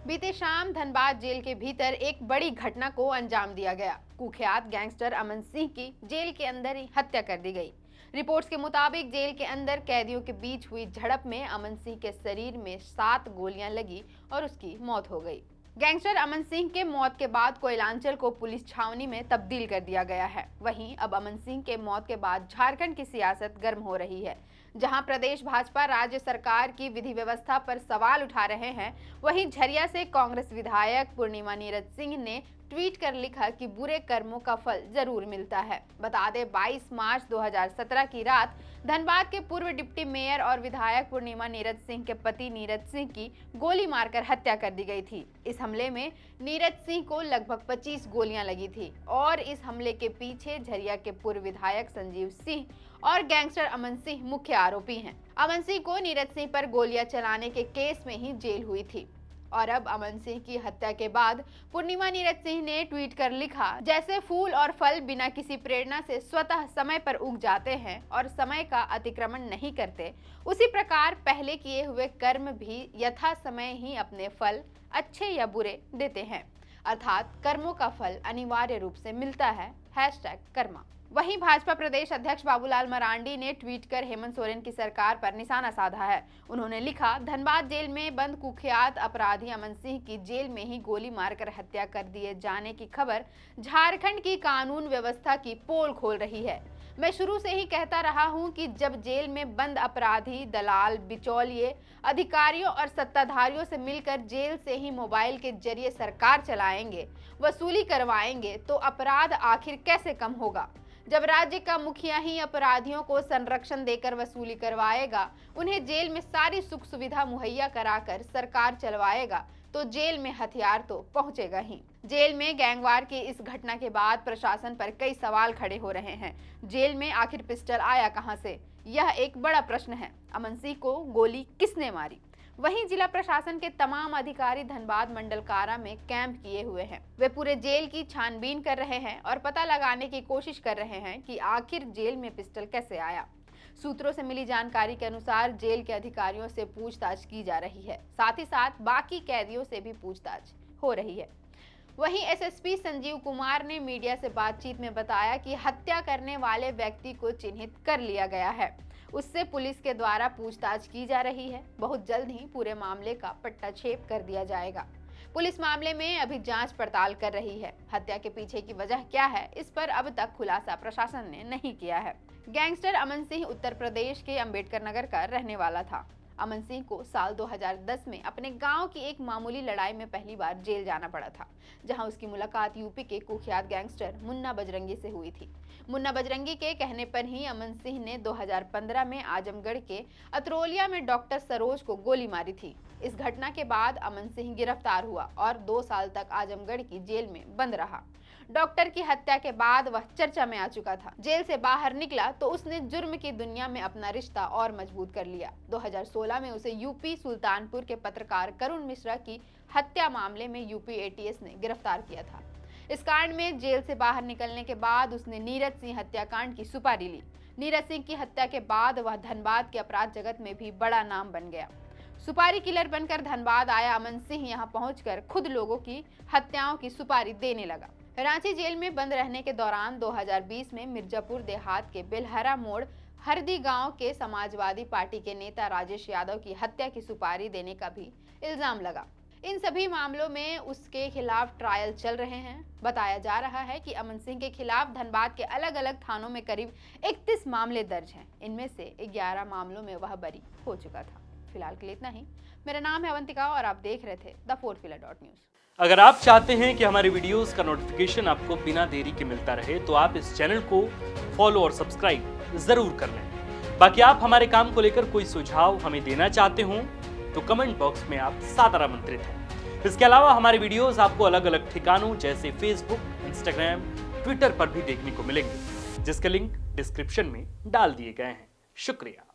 बीते शाम धनबाद जेल के भीतर एक बड़ी घटना को अंजाम दिया गया। कुख्यात गैंगस्टर अमन सिंह की जेल के अंदर ही हत्या कर दी गई। रिपोर्ट्स के मुताबिक जेल के अंदर कैदियों के बीच हुई झड़प में अमन सिंह के शरीर में 7 गोलियां लगी और उसकी मौत हो गई। गैंगस्टर अमन सिंह के मौत के बाद कोयलांचल को पुलिस छावनी में तब्दील कर दिया गया है। वहीं अब अमन सिंह के मौत के बाद झारखंड की सियासत गर्म हो रही है। जहां प्रदेश भाजपा राज्य सरकार की विधि व्यवस्था पर सवाल उठा रहे हैं, वहीं झरिया से कांग्रेस विधायक पूर्णिमा नीरज सिंह ने ट्वीट कर लिखा कि बुरे कर्मों का फल जरूर मिलता है। बता दें 22 मार्च 2017 की रात धनबाद के पूर्व डिप्टी मेयर और विधायक पूर्णिमा नीरज सिंह के पति नीरज सिंह की गोली मारकर हत्या कर दी गई थी। इस हमले में नीरज सिंह को लगभग 25 गोलियां लगी थी और इस हमले के पीछे झरिया के पूर्व विधायक संजीव सिंह और गैंगस्टर अमन सिंह मुख्य आरोपी हैं। अमन सिंह को नीरज सिंह पर गोलियां चलाने के केस में ही जेल हुई थी और अब अमन सिंह की हत्या के बाद पूर्णिमा नीरज सिंह ने ट्वीट कर लिखा, जैसे फूल और फल बिना किसी प्रेरणा से स्वतः समय पर उग जाते हैं और समय का अतिक्रमण नहीं करते, उसी प्रकार पहले किए हुए कर्म भी यथा समय ही अपने फल अच्छे या बुरे देते हैं। अर्थात कर्मों का फल अनिवार्य रूप से मिलता है। #कर्मा। वहीं भाजपा प्रदेश अध्यक्ष बाबूलाल मरांडी ने ट्वीट कर हेमंत सोरेन की सरकार पर निशाना साधा है। उन्होंने लिखा, धनबाद जेल में बंद कुख्यात अपराधी अमन सिंह की जेल में ही गोली मारकर हत्या कर दिए जाने की खबर झारखंड की कानून व्यवस्था की पोल खोल रही है। मैं शुरू से ही कहता रहा हूं कि जब जेल में बंद अपराधी, दलाल, बिचौलिए, अधिकारियों और सत्ताधारियों से मिलकर जेल से ही मोबाइल के जरिए सरकार चलाएंगे, वसूली करवाएंगे, तो अपराध आखिर कैसे कम होगा। जब राज्य का मुखिया ही अपराधियों को संरक्षण देकर वसूली करवाएगा, उन्हें जेल में सारी सुख सुविधा मुहैया कराकर सरकार चलवाएगा, तो जेल में हथियार तो पहुंचेगा ही। जेल में गैंगवार की इस घटना के बाद प्रशासन पर कई सवाल खड़े हो रहे हैं। जेल में आखिर पिस्टल आया कहां से, यह एक बड़ा प्रश्न है। अमन सिंह को गोली किसने मारी? वहीं जिला प्रशासन के तमाम अधिकारी धनबाद मंडल कारा में कैंप किए हुए हैं। वे पूरे जेल की छानबीन कर रहे हैं और पता लगाने की कोशिश कर रहे हैं कि आखिर जेल में पिस्टल कैसे आया। सूत्रों से मिली जानकारी के अनुसार जेल के अधिकारियों से पूछताछ की जा रही है, साथ ही साथ बाकी कैदियों से भी पूछताछ हो रही है। वहीं एसएसपी संजीव कुमार ने मीडिया से बातचीत में बताया कि हत्या करने वाले व्यक्ति को चिन्हित कर लिया गया है, उससे पुलिस के द्वारा पूछताछ की जा रही है। बहुत जल्द ही पूरे मामले का पट्टाछेप कर दिया जाएगा। पुलिस मामले में अभी जांच पड़ताल कर रही है। हत्या के पीछे की वजह क्या है, इस पर अब तक खुलासा प्रशासन ने नहीं किया है। गैंगस्टर अमन सिंह उत्तर प्रदेश के अंबेडकर नगर का रहने वाला था। अमन सिंह को साल 2010 में अपने गांव की एक मामूली लड़ाई में पहली बार जेल जाना पड़ा था, जहां उसकी मुलाकात यूपी के कुख्यात गैंगस्टर मुन्ना बजरंगी से हुई थी। मुन्ना बजरंगी के कहने पर ही अमन सिंह ने 2015 में आजमगढ़ के अतरोलिया में डॉक्टर सरोज को गोली मारी थी। इस घटना के बाद अमन सिंह गिरफ्तार हुआ और 2 साल तक आजमगढ़ की जेल में बंद रहा। डॉक्टर की हत्या के बाद वह चर्चा में आ चुका था। जेल से बाहर निकला तो उसने जुर्म की दुनिया में अपना रिश्ता और मजबूत कर लिया। 2016 में उसे यूपी सुल्तानपुर के पत्रकार करुण मिश्रा की हत्या मामले में यूपी एटीएस ने गिरफ्तार किया था। इस कांड में जेल से बाहर निकलने के बाद उसने नीरज सिंह हत्याकांड की सुपारी ली। नीरज सिंह की हत्या के बाद वह धनबाद के अपराध जगत में भी बड़ा नाम बन गया। सुपारी किलर बनकर धनबाद आया अमन सिंह यहां पहुंचकर खुद लोगों की हत्याओं की सुपारी देने लगा। रांची जेल में बंद रहने के दौरान 2020 में मिर्जापुर देहात के बेलहरा मोड़ हरदी गांव के समाजवादी पार्टी के नेता राजेश यादव की हत्या की सुपारी देने का भी इल्जाम लगा। इन सभी मामलों में उसके खिलाफ ट्रायल चल रहे हैं। बताया जा रहा है कि अमन सिंह के खिलाफ धनबाद के अलग अलग थानों में करीब 31 मामले दर्ज हैं। इनमें से 11 मामलों में वह बरी हो चुका था। फिलहाल के लिए इतना ही। मेरा नाम है अवंतिका और आप देख रहे थे @4filler.news। अगर आप चाहते हैं कि हमारे वीडियोस का नोटिफिकेशन आपको बिना देरी के मिलता रहे, तो आप इस चैनल को फॉलो और सब्सक्राइब जरूर कर लें। बाकी आप हमारे काम को लेकर कोई सुझाव हमें देना चाहते हो तो कमेंट बॉक्स में आप सादर आमंत्रित हैं। इसके अलावा हमारे वीडियोस आपको अलग अलग ठिकानों जैसे फेसबुक, इंस्टाग्राम, ट्विटर पर भी देखने को मिलेंगे, जिसके लिंक डिस्क्रिप्शन में डाल दिए गए हैं। शुक्रिया।